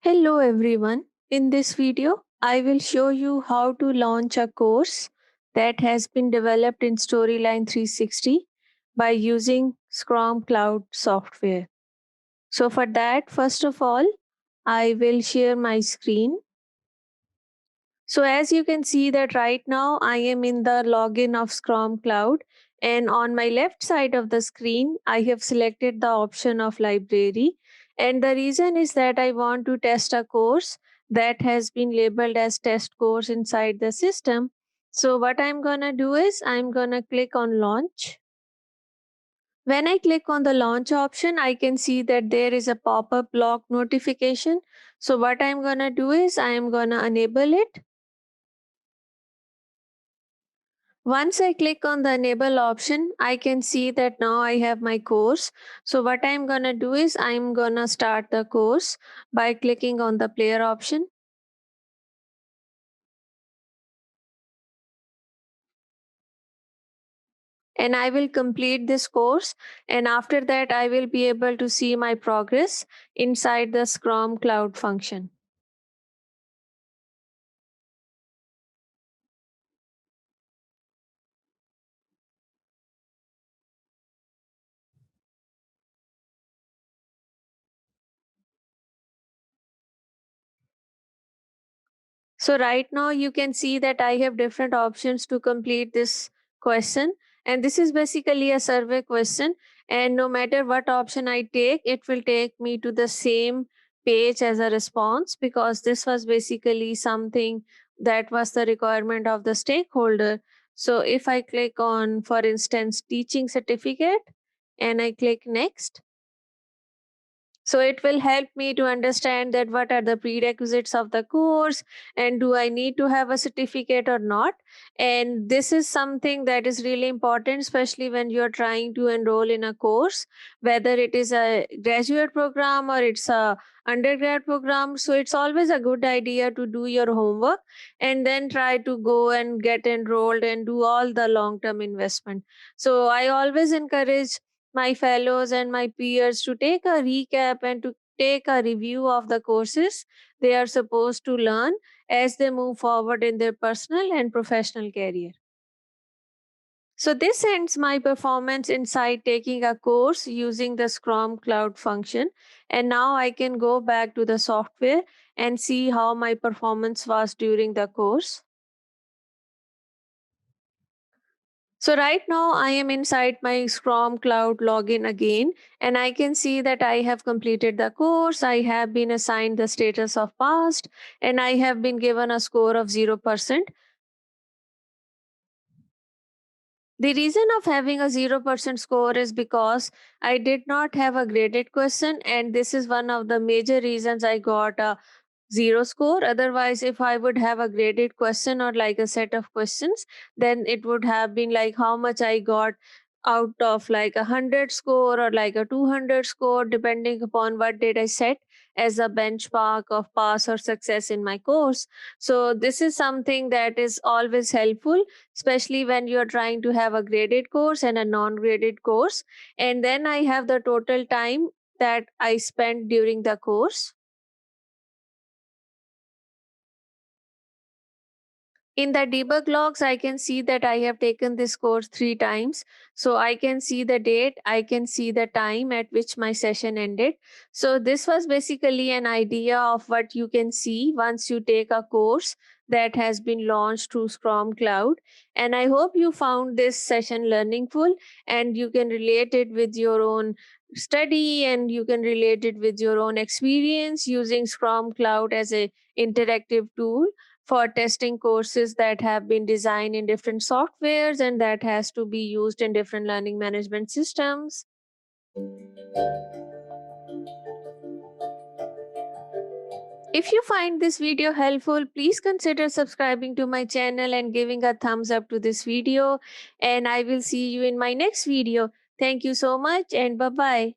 Hello everyone. In this video, I will show you how to launch a course that has been developed in Storyline 360 by using Scrum Cloud software. So for that, first of all, I will share my screen. So as you can see that right now I am in the login of Scrum Cloud, and on my left side of the screen I have selected the option of library, and the reason is that I want to test a course that has been labeled as test course inside the system. So what I'm going to do is I'm going to click on launch. When I click on the launch option, I can see that there is a pop-up block notification. So what I'm going to do is I'm going to enable it. Once I click on the enable option, I can see that now I have my course. So what I'm gonna do is I'm gonna start the course by clicking on the player option. And I will complete this course, and after that I will be able to see my progress inside the Scrum Cloud function. So right now you can see that I have different options to complete this question. And this is basically a survey question. And no matter what option I take, it will take me to the same page as a response, because this was basically something that was the requirement of the stakeholder. So if I click on, for instance, teaching certificate, and I click next, so it will help me to understand that what are the prerequisites of the course, and do I need to have a certificate or not. And this is something that is really important, especially when you're trying to enroll in a course, whether it is a graduate program or it's a undergrad program. So it's always a good idea to do your homework and then try to go and get enrolled and do all the long term investment. So I always encourage my fellows and my peers to take a recap and to take a review of the courses they are supposed to learn as they move forward in their personal and professional career. So this ends my performance inside taking a course using the Scrum Cloud function. And now I can go back to the software and see how my performance was during the course. So right now I am inside my Scrum Cloud login again, and I can see that I have completed the course. I have been assigned the status of passed, and I have been given a score of 0%. The reason of having a 0% score is because I did not have a graded question, and this is one of the major reasons I got a zero score. Otherwise, if I would have a graded question or like a set of questions, then it would have been like how much I got out of like 100 score or like a 200 score, depending upon what did I set as a benchmark of pass or success in my course. So this is something that is always helpful, especially when you're trying to have a graded course and a non-graded course. And then I have the total time that I spent during the course. In the debug logs, I can see that I have taken this course 3 times. So I can see the date, I can see the time at which my session ended. So this was basically an idea of what you can see once you take a course that has been launched through Scrum Cloud. And I hope you found this session learningful, and you can relate it with your own study, and you can relate it with your own experience using Scrum Cloud as a interactive tool for testing courses that have been designed in different softwares and that has to be used in different learning management systems. If you find this video helpful, please consider subscribing to my channel and giving a thumbs up to this video. And I will see you in my next video. Thank you so much, and bye-bye.